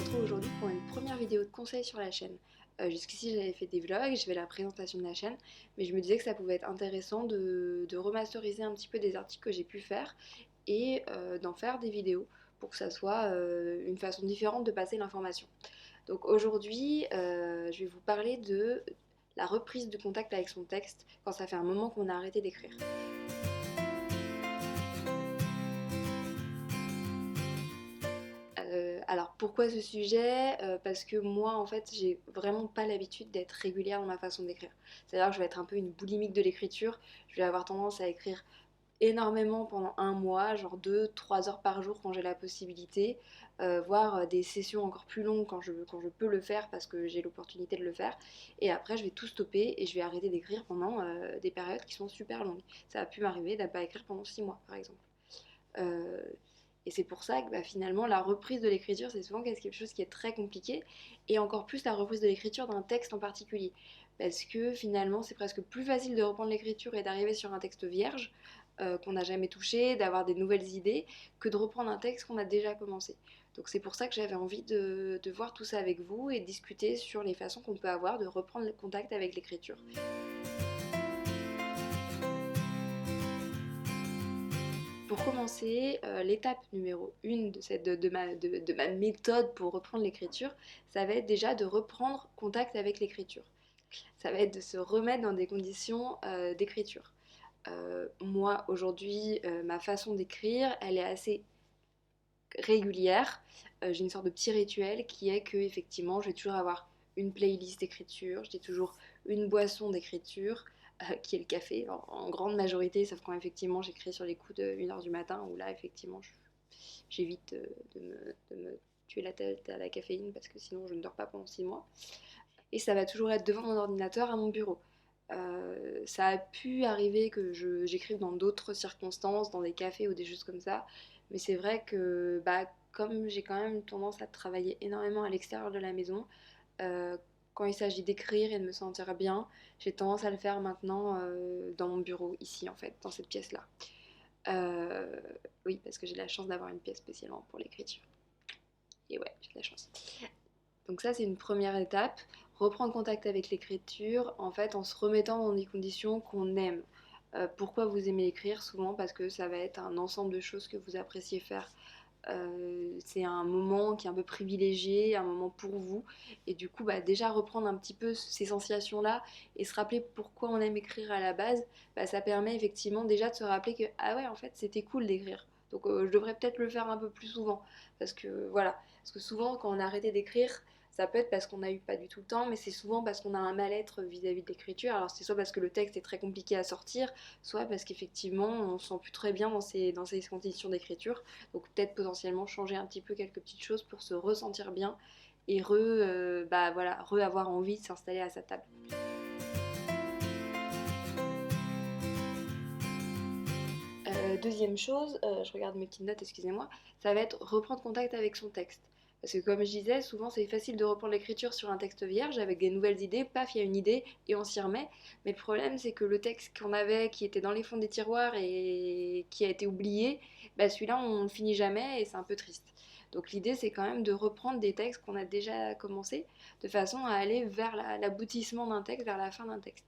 retrouve aujourd'hui pour une première vidéo de conseil sur la chaîne. Jusqu'ici j'avais fait des vlogs, j'avais la présentation de la chaîne, mais je me disais que ça pouvait être intéressant de remasteriser un petit peu des articles que j'ai pu faire et d'en faire des vidéos pour que ça soit une façon différente de passer l'information. Donc aujourd'hui je vais vous parler de la reprise de contact avec son texte quand ça fait un moment qu'on a arrêté d'écrire. Alors pourquoi ce sujet? Parce que moi en fait j'ai vraiment pas l'habitude d'être régulière dans ma façon d'écrire. C'est-à-dire que je vais être un peu une boulimique de l'écriture, je vais avoir tendance à écrire énormément pendant un mois, genre 2-3 heures par jour quand j'ai la possibilité, voire des sessions encore plus longues quand je peux le faire parce que j'ai l'opportunité de le faire. Et après je vais tout stopper et je vais arrêter d'écrire pendant des périodes qui sont super longues. Ça a pu m'arriver de ne pas écrire pendant 6 mois par exemple. Euh, et c'est pour ça que finalement la reprise de l'écriture c'est souvent quelque chose qui est très compliqué et encore plus la reprise de l'écriture d'un texte en particulier. Parce que finalement c'est presque plus facile de reprendre l'écriture et d'arriver sur un texte vierge qu'on n'a jamais touché, d'avoir des nouvelles idées, que de reprendre un texte qu'on a déjà commencé. Donc c'est pour ça que j'avais envie de voir tout ça avec vous et de discuter sur les façons qu'on peut avoir de reprendre le contact avec l'écriture. Pour commencer, l'étape numéro 1 de ma méthode pour reprendre l'écriture, ça va être déjà de reprendre contact avec l'écriture. Ça va être de se remettre dans des conditions d'écriture. Moi, aujourd'hui, ma façon d'écrire, elle est assez régulière. J'ai une sorte de petit rituel qui est que, effectivement, je vais toujours avoir une playlist d'écriture, j'ai toujours une boisson d'écriture, qui est le café, en grande majorité, sauf quand effectivement j'écris sur les coups de 1h du matin, où là, effectivement, j'évite de me tuer la tête à la caféine, parce que sinon je ne dors pas pendant 6 mois. Et ça va toujours être devant mon ordinateur à mon bureau. Ça a pu arriver que j'écrive dans d'autres circonstances, dans des cafés ou des choses comme ça, mais c'est vrai que comme j'ai quand même tendance à travailler énormément à l'extérieur de la maison, euh, quand il s'agit d'écrire et de me sentir bien, j'ai tendance à le faire maintenant dans mon bureau, ici en fait, dans cette pièce-là. Euh, oui, parce que j'ai la chance d'avoir une pièce spécialement pour l'écriture. Et ouais, j'ai de la chance. Donc ça, c'est une première étape. Reprendre contact avec l'écriture, en fait, en se remettant dans des conditions qu'on aime. Pourquoi vous aimez écrire? Souvent parce que ça va être un ensemble de choses que vous appréciez faire. C'est un moment qui est un peu privilégié, un moment pour vous. Et du coup, déjà reprendre un petit peu ces sensations-là et se rappeler pourquoi on aime écrire à la base, ça permet effectivement déjà de se rappeler que, ah ouais, en fait, c'était cool d'écrire. Donc je devrais peut-être le faire un peu plus souvent. Parce que voilà, parce que souvent quand on a arrêté d'écrire, ça peut être parce qu'on n'a eu pas du tout le temps, mais c'est souvent parce qu'on a un mal-être vis-à-vis de l'écriture. Alors c'est soit parce que le texte est très compliqué à sortir, soit parce qu'effectivement on se sent plus très bien dans ces conditions d'écriture. Donc peut-être potentiellement changer un petit peu quelques petites choses pour se ressentir bien et avoir envie de s'installer à sa table. Deuxième chose, je regarde mes petites notes, excusez-moi, ça va être reprendre contact avec son texte. Parce que comme je disais, souvent c'est facile de reprendre l'écriture sur un texte vierge avec des nouvelles idées, paf, il y a une idée et on s'y remet. Mais le problème c'est que le texte qu'on avait, qui était dans les fonds des tiroirs et qui a été oublié, celui-là on ne finit jamais et c'est un peu triste. Donc l'idée c'est quand même de reprendre des textes qu'on a déjà commencé de façon à aller vers l'aboutissement d'un texte, vers la fin d'un texte.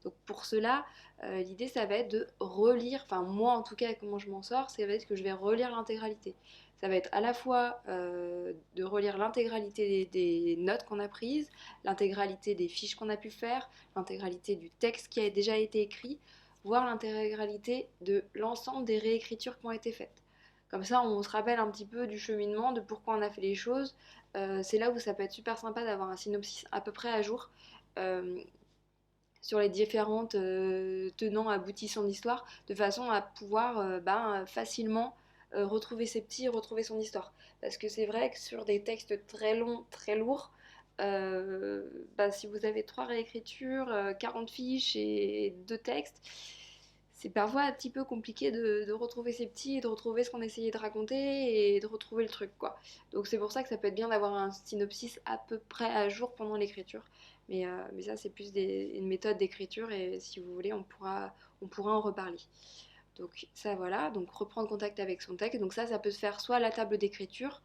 Donc pour cela, l'idée ça va être de relire, enfin moi en tout cas comment je m'en sors, ça va être que je vais relire l'intégralité. Ça va être à la fois de relire l'intégralité des notes qu'on a prises, l'intégralité des fiches qu'on a pu faire, l'intégralité du texte qui a déjà été écrit, voire l'intégralité de l'ensemble des réécritures qui ont été faites. Comme ça, on se rappelle un petit peu du cheminement, de pourquoi on a fait les choses. C'est là où ça peut être super sympa d'avoir un synopsis à peu près à jour. Euh, sur les différentes tenants aboutissants d'histoire, de façon à pouvoir facilement retrouver ses petits et retrouver son histoire. Parce que c'est vrai que sur des textes très longs, très lourds, si vous avez 3 réécritures, 40 fiches et 2 textes, c'est parfois un petit peu compliqué de retrouver ses petits et de retrouver ce qu'on essayait de raconter et de retrouver le truc, quoi. Donc c'est pour ça que ça peut être bien d'avoir un synopsis à peu près à jour pendant l'écriture. Mais ça, c'est plus une méthode d'écriture et si vous voulez, on pourra en reparler. Donc ça, voilà. Donc reprendre contact avec son texte. Donc ça peut se faire soit à la table d'écriture,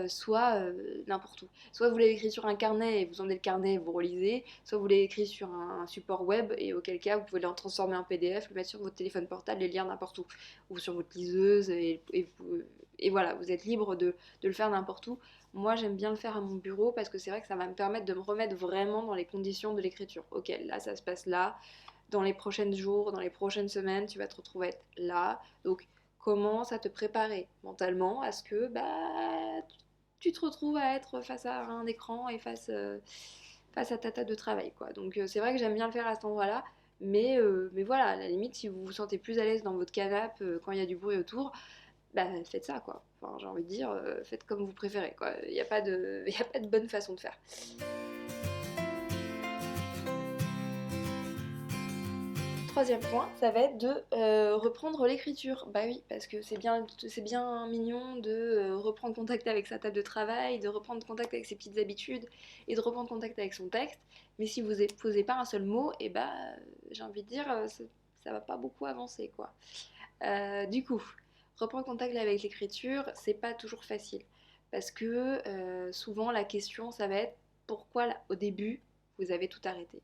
soit n'importe où. Soit vous l'avez écrit sur un carnet et vous emmenez le carnet et vous relisez, soit vous l'avez écrit sur un support web et auquel cas vous pouvez le transformer en PDF, le mettre sur votre téléphone portable et le lire n'importe où, ou sur votre liseuse et voilà, vous êtes libre de le faire n'importe où. Moi j'aime bien le faire à mon bureau parce que c'est vrai que ça va me permettre de me remettre vraiment dans les conditions de l'écriture. Ok, là ça se passe là, dans les prochains jours, dans les prochaines semaines, tu vas te retrouver être là. Donc commence à te préparer mentalement à ce que tu te retrouves à être face à un écran et face à ta table de travail, quoi. Donc c'est vrai que j'aime bien le faire à cet endroit-là, mais voilà, à la limite, si vous vous sentez plus à l'aise dans votre canapé quand il y a du bruit autour, faites ça, quoi. Enfin, j'ai envie de dire, faites comme vous préférez, quoi. Il n'y a pas de, il y a pas de bonne façon de faire. Troisième point, ça va être de reprendre l'écriture. Bah oui, parce que c'est bien mignon de reprendre contact avec sa table de travail, de reprendre contact avec ses petites habitudes et de reprendre contact avec son texte. Mais si vous ne posez pas un seul mot, et j'ai envie de dire, ça va pas beaucoup avancer, quoi. Du coup, reprendre contact avec l'écriture, c'est pas toujours facile. Parce que souvent, la question, ça va être pourquoi au début, vous avez tout arrêté.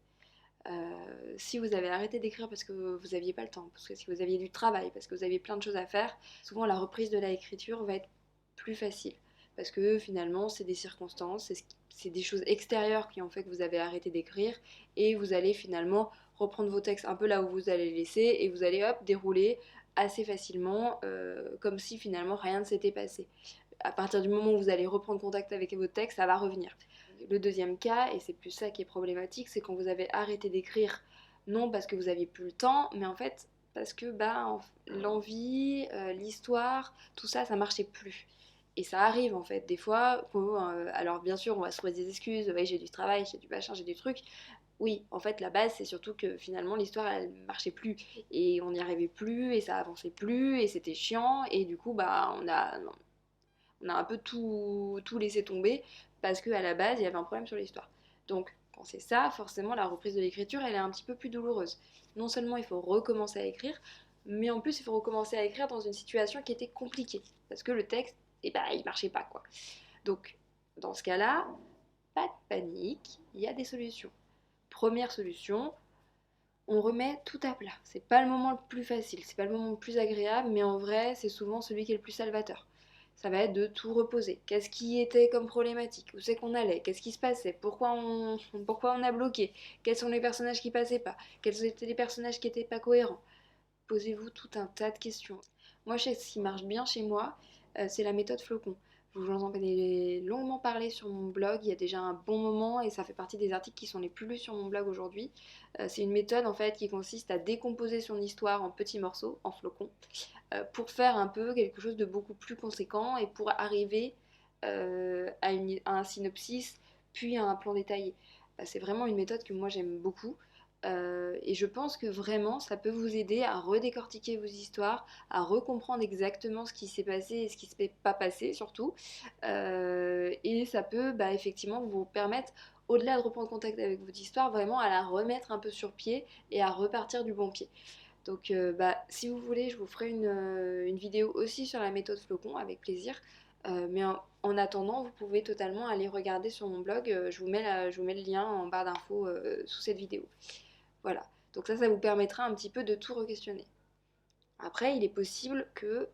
Si vous avez arrêté d'écrire parce que vous n'aviez pas le temps, parce que si vous aviez du travail, parce que vous aviez plein de choses à faire, souvent la reprise de l'écriture va être plus facile. Parce que finalement, c'est des circonstances, c'est des choses extérieures qui ont fait que vous avez arrêté d'écrire et vous allez finalement reprendre vos textes un peu là où vous allez les laisser et vous allez hop dérouler assez facilement comme si finalement rien ne s'était passé. À partir du moment où vous allez reprendre contact avec votre texte, ça va revenir. Le deuxième cas, et c'est plus ça qui est problématique, c'est quand vous avez arrêté d'écrire, non parce que vous aviez plus le temps, mais en fait parce que l'envie, l'histoire, tout ça, ça marchait plus. Et ça arrive en fait, des fois, alors bien sûr on va se trouver des excuses, ouais, j'ai du travail, j'ai du machin, j'ai du truc. Oui, en fait la base c'est surtout que finalement l'histoire elle marchait plus et on n'y arrivait plus et ça avançait plus et c'était chiant et du coup on a un peu tout laissé tomber parce qu'à la base, il y avait un problème sur l'histoire. Donc, quand c'est ça, forcément, la reprise de l'écriture, elle est un petit peu plus douloureuse. Non seulement il faut recommencer à écrire, mais en plus, il faut recommencer à écrire dans une situation qui était compliquée. Parce que le texte, il marchait pas, quoi. Donc, dans ce cas-là, pas de panique, il y a des solutions. Première solution, on remet tout à plat. C'est pas le moment le plus facile, c'est pas le moment le plus agréable, mais en vrai, c'est souvent celui qui est le plus salvateur. Ça va être de tout reposer. Qu'est-ce qui était comme problématique? Où c'est qu'on allait? Qu'est-ce qui se passait? Pourquoi on a bloqué? Quels sont les personnages qui passaient pas? Quels étaient les personnages qui étaient pas cohérents? Posez-vous tout un tas de questions. Moi, je sais ce qui marche bien chez moi, c'est la méthode flocon. Je vous en ai longuement parlé sur mon blog il y a déjà un bon moment et ça fait partie des articles qui sont les plus lus sur mon blog aujourd'hui. C'est une méthode en fait qui consiste à décomposer son histoire en petits morceaux, en flocons, pour faire un peu quelque chose de beaucoup plus conséquent et pour arriver à un synopsis puis à un plan détaillé. C'est vraiment une méthode que moi j'aime beaucoup. Et je pense que vraiment ça peut vous aider à redécortiquer vos histoires, à recomprendre exactement ce qui s'est passé et ce qui ne s'est pas passé surtout. Et ça peut effectivement vous permettre, au-delà de reprendre contact avec votre histoire, vraiment à la remettre un peu sur pied et à repartir du bon pied. Donc si vous voulez, je vous ferai une vidéo aussi sur la méthode flocon avec plaisir. Mais en attendant, vous pouvez totalement aller regarder sur mon blog. Je vous mets le lien en barre d'infos sous cette vidéo. Voilà, donc ça vous permettra un petit peu de tout re-questionner. Après, il est possible que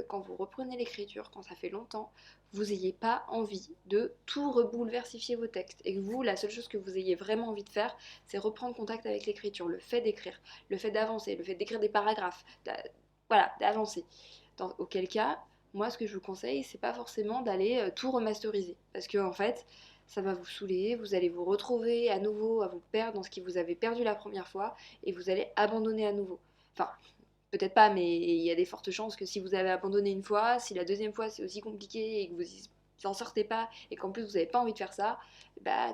quand vous reprenez l'écriture, quand ça fait longtemps, vous n'ayez pas envie de tout rebouleversifier vos textes. Et que vous, la seule chose que vous ayez vraiment envie de faire, c'est reprendre contact avec l'écriture, le fait d'écrire, le fait d'avancer, le fait d'écrire des paragraphes, voilà, d'avancer. Auquel cas, moi, ce que je vous conseille, c'est pas forcément d'aller tout remasteriser. Parce que, en fait, ça va vous saouler, vous allez vous retrouver à nouveau à vous perdre dans ce qui vous avez perdu la première fois et vous allez abandonner à nouveau. Enfin, peut-être pas, mais il y a des fortes chances que si vous avez abandonné une fois, si la deuxième fois c'est aussi compliqué et que vous n'en sortez pas et qu'en plus vous n'avez pas envie de faire ça,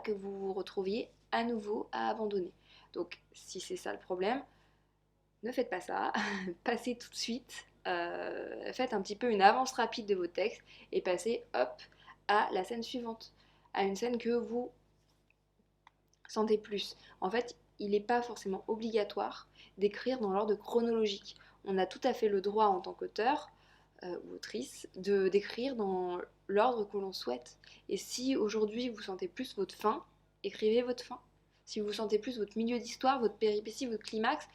que vous vous retrouviez à nouveau à abandonner. Donc si c'est ça le problème, ne faites pas ça, passez tout de suite, faites un petit peu une avance rapide de vos textes et passez hop à la scène suivante, à une scène que vous sentez plus. En fait, il n'est pas forcément obligatoire d'écrire dans l'ordre chronologique. On a tout à fait le droit en tant qu'auteur ou autrice d'écrire dans l'ordre que l'on souhaite. Et si aujourd'hui vous sentez plus votre fin, écrivez votre fin. Si vous sentez plus votre milieu d'histoire, votre péripétie, votre climax,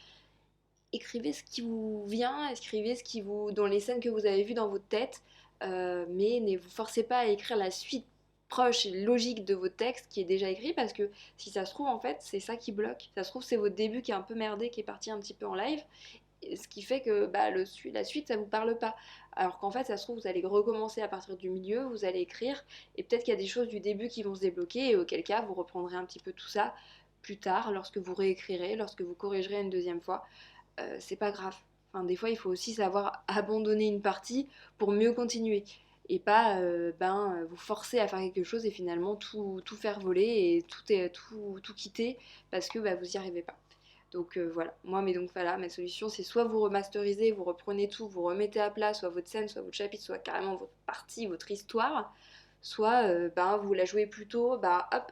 écrivez ce qui vous vient, écrivez ce qui vous dans les scènes que vous avez vues dans votre tête, mais ne vous forcez pas à écrire la suite proche et logique de votre texte qui est déjà écrit, parce que si ça se trouve en fait c'est ça qui bloque. Ça se trouve c'est votre début qui est un peu merdé, qui est parti un petit peu en live, ce qui fait que la suite ça vous parle pas. Alors qu'en fait ça se trouve vous allez recommencer à partir du milieu, vous allez écrire, et peut-être qu'il y a des choses du début qui vont se débloquer, et auquel cas vous reprendrez un petit peu tout ça plus tard, lorsque vous réécrirez, lorsque vous corrigerez une deuxième fois. C'est pas grave. Enfin, des fois, il faut aussi savoir abandonner une partie pour mieux continuer. Et pas vous forcer à faire quelque chose et finalement tout faire voler et tout quitter parce que vous n'y arrivez pas. Donc voilà, ma solution c'est soit vous remasterisez, vous reprenez tout, vous remettez à plat, soit votre scène, soit votre chapitre, soit carrément votre partie, votre histoire, soit vous la jouez plutôt, hop,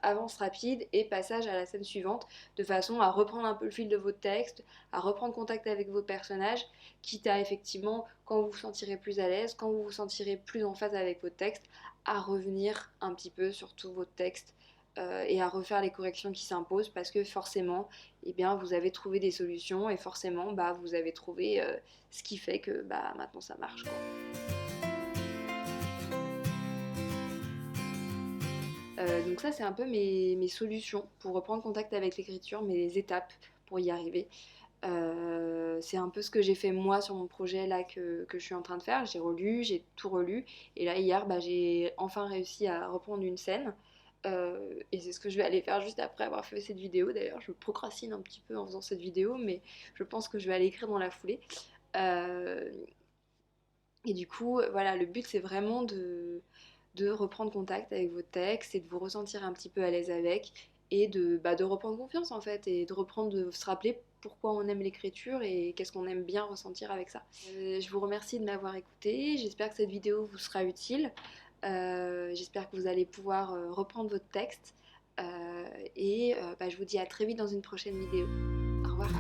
avance rapide et passage à la scène suivante, de façon à reprendre un peu le fil de votre texte, à reprendre contact avec vos personnages, quitte à effectivement, quand vous vous sentirez plus à l'aise, quand vous vous sentirez plus en phase avec votre texte, à revenir un petit peu sur tout votre texte et à refaire les corrections qui s'imposent, parce que forcément, eh bien, vous avez trouvé des solutions et forcément, vous avez trouvé ce qui fait que maintenant ça marche, quoi. Donc ça, c'est un peu mes solutions pour reprendre contact avec l'écriture, mes étapes pour y arriver. C'est un peu ce que j'ai fait moi sur mon projet là que je suis en train de faire. J'ai relu, j'ai tout relu. Et là, hier, j'ai enfin réussi à reprendre une scène. Et c'est ce que je vais aller faire juste après avoir fait cette vidéo. D'ailleurs, je procrastine un petit peu en faisant cette vidéo, mais je pense que je vais aller écrire dans la foulée. Euh, et du coup, voilà, le but c'est vraiment de reprendre contact avec vos textes et de vous ressentir un petit peu à l'aise avec, et de reprendre confiance en fait, et de reprendre, de se rappeler pourquoi on aime l'écriture et qu'est-ce qu'on aime bien ressentir avec ça. Je vous remercie de m'avoir écouté, j'espère que cette vidéo vous sera utile, j'espère que vous allez pouvoir reprendre votre texte, et je vous dis à très vite dans une prochaine vidéo. Au revoir.